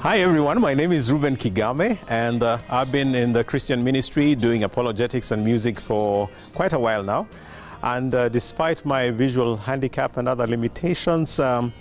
Hi everyone, my name is Reuben Kigame, and I've been in the Christian ministry doing apologetics and music for quite a while now. And despite my visual handicap and other limitations, I'm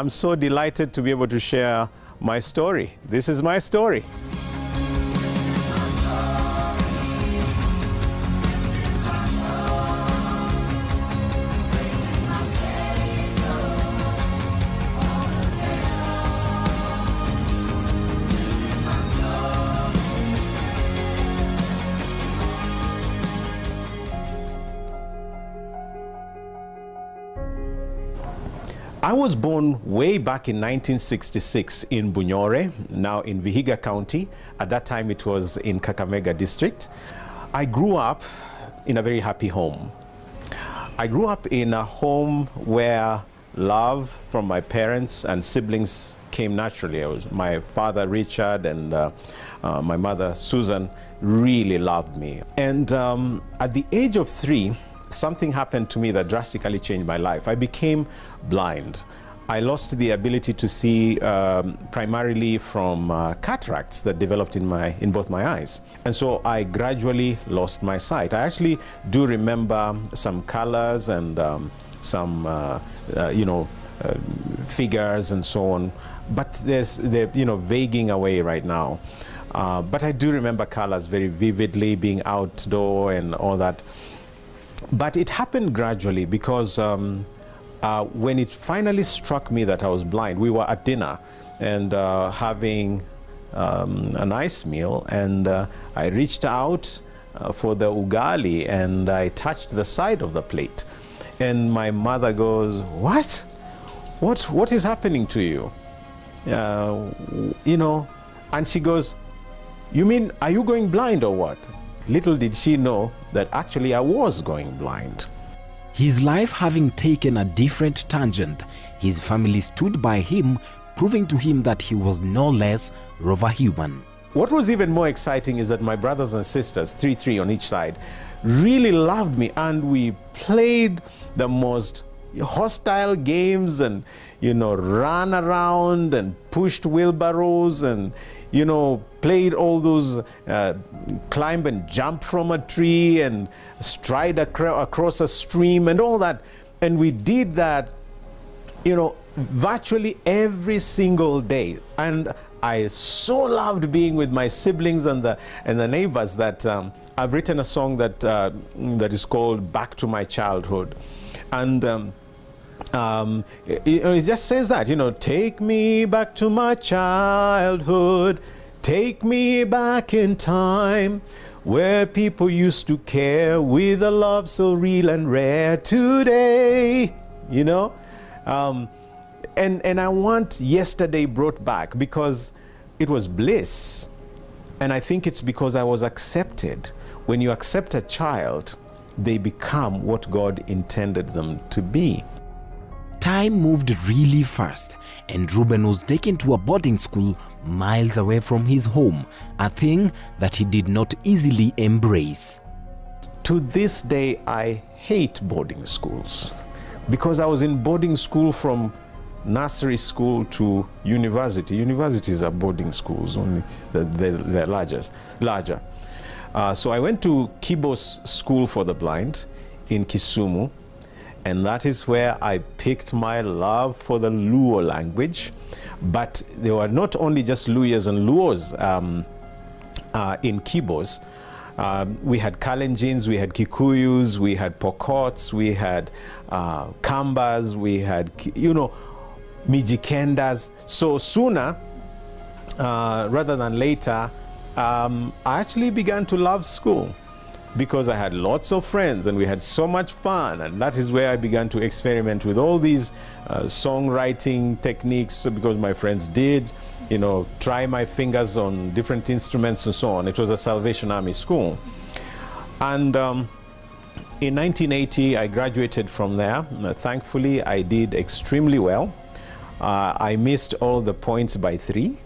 so delighted to be able to share my story. This is my story. I was born way back in 1966 in Bunyore, now in Vihiga County. At that time it was in Kakamega district. I grew up in a very happy home. I grew up in a home where love from my parents and siblings came naturally. My father Richard and my mother Susan really loved me. And at the age of 3, something happened to me that drastically changed my life. I became blind. I lost the ability to see primarily from cataracts that developed in both my eyes. And so I gradually lost my sight. I actually do remember some colors and some, figures and so on. But they're vaguing away right now. But I do remember colors very vividly, being outdoor and all that. But it happened gradually because when it finally struck me that I was blind, we were at dinner and having a nice meal, and I reached out for the ugali and I touched the side of the plate. And my mother goes, What is happening to you? And she goes, you mean, are you going blind or what? Little did she know that actually I was going blind. His life having taken a different tangent, his family stood by him, proving to him that he was no less of a human. What was even more exciting is that my brothers and sisters, 3 on each side, really loved me, and we played the most hostile games and, ran around and pushed wheelbarrows and, played all those climb and jump from a tree and stride across a stream and all that. And we did that, virtually every single day. And I so loved being with my siblings and the neighbors that I've written a song that is called Back to My Childhood. And it just says that, take me back to my childhood, take me back in time, where people used to care with a love so real and rare today, and I want yesterday brought back because it was bliss. And I think it's because I was accepted. When you accept a child, they become what God intended them to be. Time moved really fast, and Reuben was taken to a boarding school miles away from his home, a thing that he did not easily embrace. To this day, I hate boarding schools because I was in boarding school from nursery school to university. Universities are boarding schools, only they're larger. So I went to Kibos School for the Blind in Kisumu. And that is where I picked my love for the Luo language. But there were not only just Luyas and Luos in Kibos. We had Kalenjins, we had Kikuyus, we had Pokots, we had Kambas, we had, Mijikendas. So sooner, rather than later, I actually began to love school, because I had lots of friends and we had so much fun, and that is where I began to experiment with all these songwriting techniques, because my friends did, try my fingers on different instruments and so on. It was a Salvation Army school. And in 1980, I graduated from there. Thankfully, I did extremely well. I missed all the points by 3.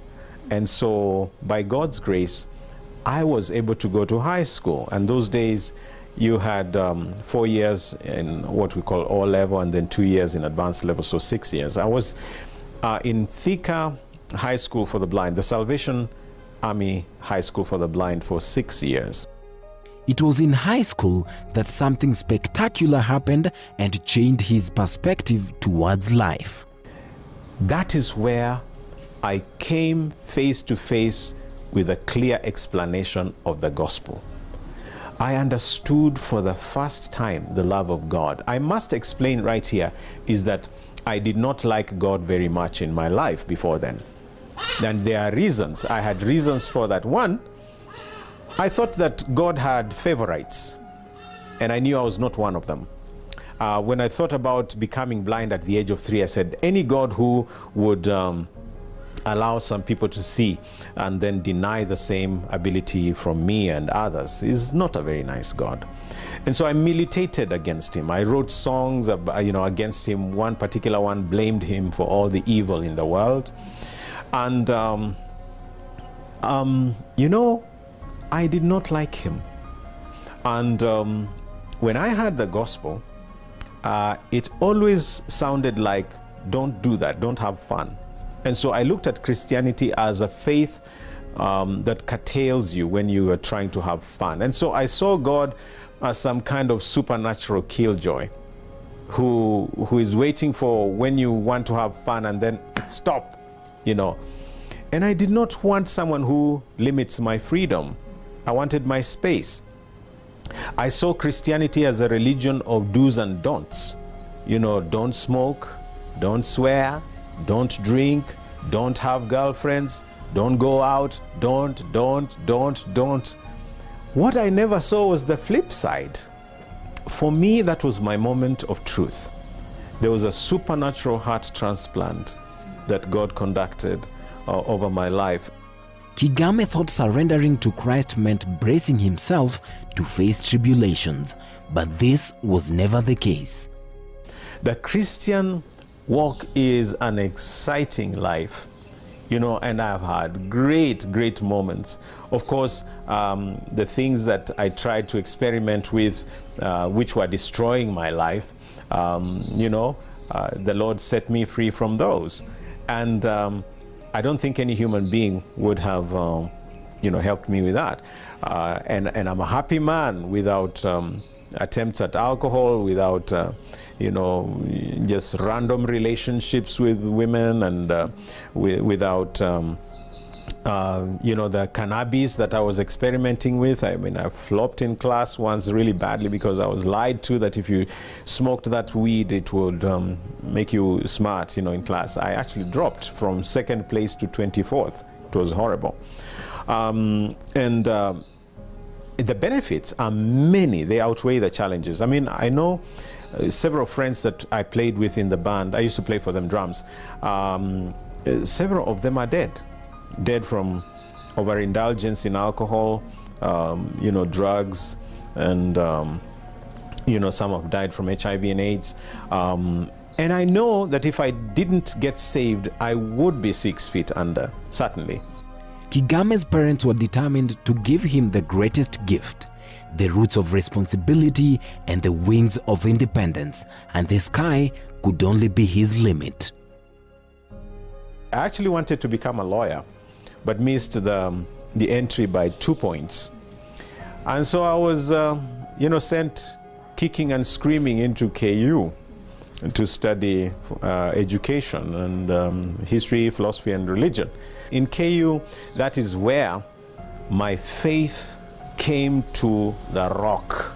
And so, by God's grace, I was able to go to high school. And those days, you had 4 years in what we call O level and then 2 years in advanced level, so 6 years. I was in Thika high school for the blind, the Salvation Army High School for the Blind, for 6 years. It was in high school that something spectacular happened and changed his perspective towards life. That is where I came face to face with a clear explanation of the gospel. I understood for the first time the love of God. I must explain right here is that I did not like God very much in my life before then. And there are reasons. I had reasons for that. One, I thought that God had favorites, and I knew I was not one of them. When I thought about becoming blind at the age of 3, I said, any God who would allow some people to see and then deny the same ability from me and others is not a very nice God. And so I militated against him. I wrote songs, against him. One particular one blamed him for all the evil in the world. And, I did not like him. And when I heard the gospel, it always sounded like, don't do that, don't have fun. And so I looked at Christianity as a faith that curtails you when you are trying to have fun. And so I saw God as some kind of supernatural killjoy who is waiting for when you want to have fun and then stop, And I did not want someone who limits my freedom. I wanted my space. I saw Christianity as a religion of do's and don'ts. Don't smoke, don't swear, don't drink, don't have girlfriends, don't go out, don't. What I never saw was the flip side. For me, that was my moment of truth. There was a supernatural heart transplant that God conducted over my life. Kigame thought surrendering to Christ meant bracing himself to face tribulations, but this was never the case. The Christian walk is an exciting life, and I've had great moments. Of course, the things that I tried to experiment with, which were destroying my life, the Lord set me free from those. And I don't think any human being would have, helped me with that. And I'm a happy man without attempts at alcohol, without, just random relationships with women, and without, the cannabis that I was experimenting with. I mean, I flopped in class once really badly because I was lied to that if you smoked that weed, it would make you smart, in class. I actually dropped from 2nd place to 24th. It was horrible. The benefits are many. They outweigh the challenges. I mean, I know several friends that I played with in the band. I used to play for them drums. Several of them are dead from overindulgence in alcohol, drugs, and some have died from HIV and AIDS. And I know that if I didn't get saved, I would be 6 feet under, certainly. Kigame's parents were determined to give him the greatest gift, the roots of responsibility and the wings of independence, and the sky could only be his limit. I actually wanted to become a lawyer, but missed the entry by 2 points. And so I was, sent kicking and screaming into KU to study education and history, philosophy, and religion. In KU, that is where my faith came to the rock.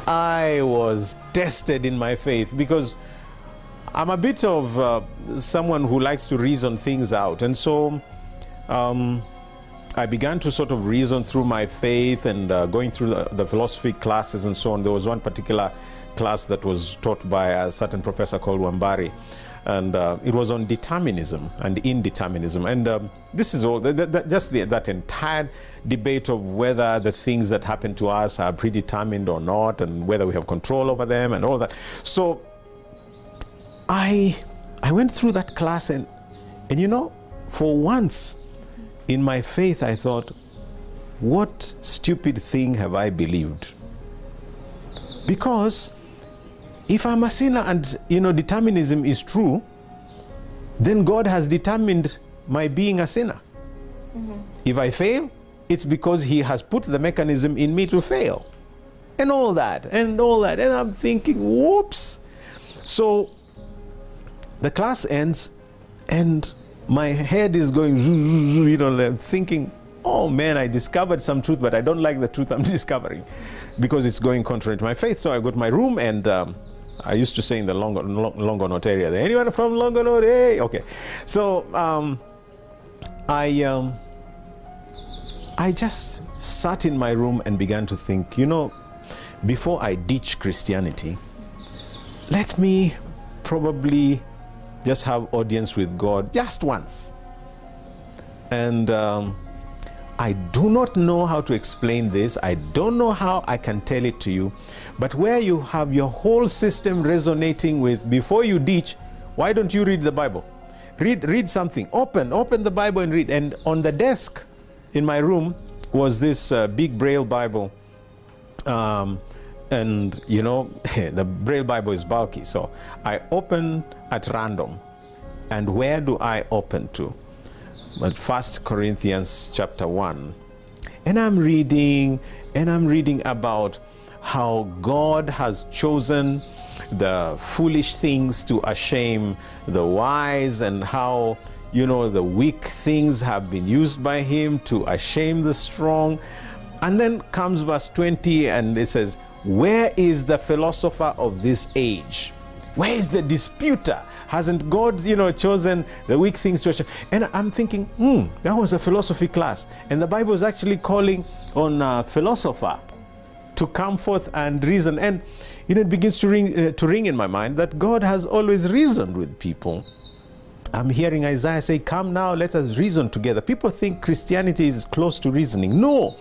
I was tested in my faith because I'm a bit of someone who likes to reason things out. And so I began to sort of reason through my faith and going through the philosophy classes and so on. There was one particular class that was taught by a certain professor called Wambari, and it was on determinism and indeterminism. And this is all, that entire debate of whether the things that happen to us are predetermined or not, and whether we have control over them and all that. So I went through that class, and for once in my faith, I thought, what stupid thing have I believed? Because if I'm a sinner and determinism is true, then God has determined my being a sinner. If I fail, it's because he has put the mechanism in me to fail. And all that, and all that. And I'm thinking, whoops. So the class ends, and my head is going, you know, thinking, oh man, I discovered some truth, but I don't like the truth I'm discovering because it's going contrary to my faith. So I go to my room, and I used to say in the Longonot area, anyone from Longonot? Hey, okay. So I just sat in my room and began to think, you know, before I ditch Christianity, let me probably just have audience with God just once. And I do not know how to explain this. I don't know how I can tell it to you. But where you have your whole system resonating with, before you ditch, why don't you read the Bible? Read something. Open the Bible and read. And on the desk in my room was this big Braille Bible. And you know, the Braille Bible is bulky. So I open at random. And where do I open to? But 1 Corinthians chapter 1. And I'm reading about how God has chosen the foolish things to shame the wise, and how, you know, the weak things have been used by him to shame the strong. And then comes verse 20, and it says, where is the philosopher of this age? Where is the disputer? Hasn't God, you know, chosen the weak things to shame? And I'm thinking, that was a philosophy class. And the Bible is actually calling on a philosopher to come forth and reason. And, you know, it begins to ring in my mind that God has always reasoned with people. I'm hearing Isaiah say, come now, let us reason together. People think Christianity is close to reasoning. No,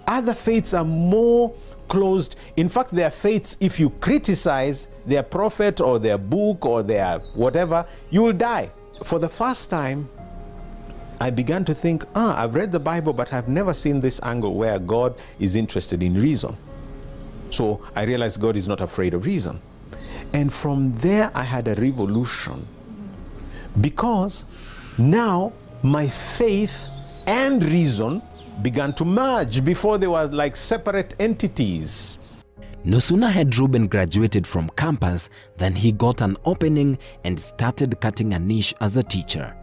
other faiths are more closed. In fact, their faiths, if you criticize their prophet or their book or their whatever, you will die. For the first time, I began to think, I've read the Bible, but I've never seen this angle where God is interested in reason. So I realized God is not afraid of reason. And from there, I had a revolution. Because now my faith and reason began to merge. Before, they were like separate entities. No sooner had Reuben graduated from campus than he got an opening and started cutting a niche as a teacher.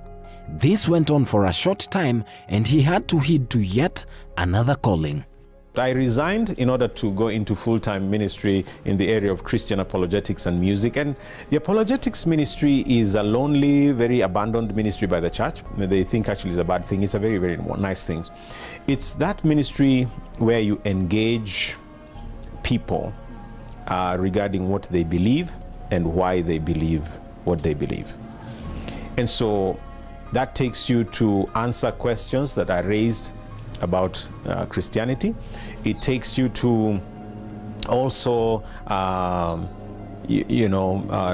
This went on for a short time, and he had to heed to yet another calling. I resigned in order to go into full-time ministry in the area of Christian apologetics and music. And the apologetics ministry is a lonely, very abandoned ministry by the church. They think actually it's a bad thing. It's a very, very nice thing. It's that ministry where you engage people regarding what they believe and why they believe what they believe. And so that takes you to answer questions that are raised about Christianity. It takes you to also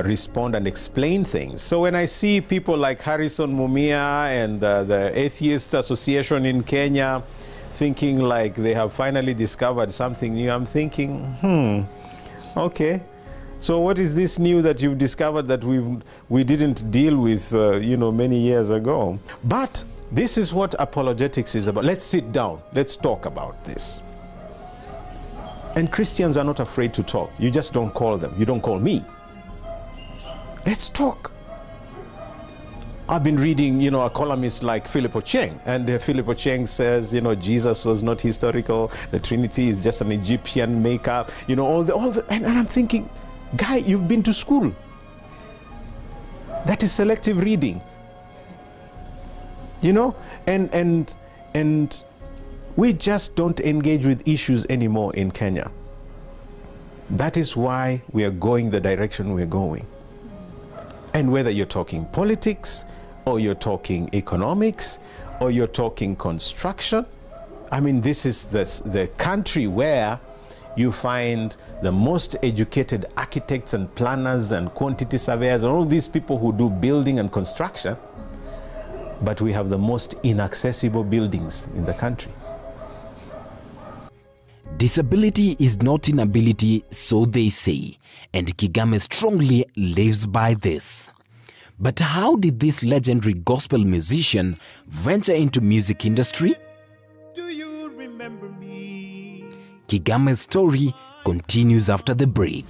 respond and explain things. So when I see people like Harrison Mumia and the Atheist Association in Kenya thinking like they have finally discovered something new, I'm thinking, okay, so what is this new that you've discovered that we didn't deal with many years ago? But this is what apologetics is about. Let's sit down. Let's talk about this. And Christians are not afraid to talk. You just don't call them. You don't call me. Let's talk. I've been reading, a columnist like Philip Ochieng, and Philip Ochieng says, Jesus was not historical. The Trinity is just an Egyptian makeup. And I'm thinking, guy, you've been to school. That is selective reading. And we just don't engage with issues anymore in Kenya. That is why we are going the direction we're going. And whether you're talking politics, or you're talking economics, or you're talking construction, this is the country where you find the most educated architects and planners and quantity surveyors and all these people who do building and construction. But we have the most inaccessible buildings in the country. Disability is not inability, so they say, and Kigame strongly lives by this. But how did this legendary gospel musician venture into music industry? Do you remember me? Kigame's story continues after the break.